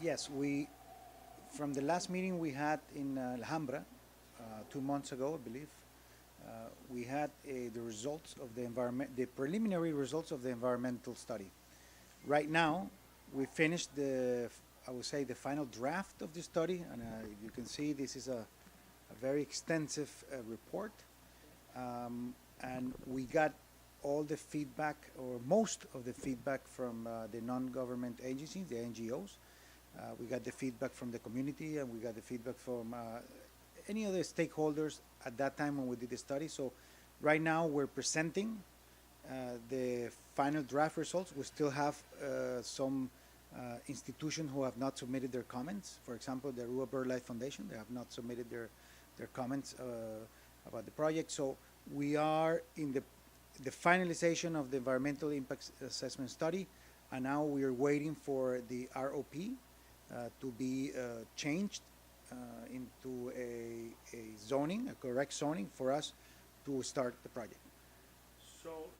Yes, from the last meeting we had in Alhambra 2 months ago, I believe, we had the results of the preliminary results of the environmental study. Right now, we finished I would say, the final draft of the study, and you can see this is a very extensive report, and we got all the feedback, or most of the feedback, from the non-government agencies, the NGOs. We got the feedback from the community, and we got the feedback from any other stakeholders at that time when we did the study. So right now we're presenting the final draft results. We still have some institutions who have not submitted their comments. For example, the Aruba BirdLife Foundation, they have not submitted their comments about the project. So we are in the finalization of the environmental impact assessment study, and now we are waiting for the ROP to be changed into a zoning, a correct zoning for us to start the project. So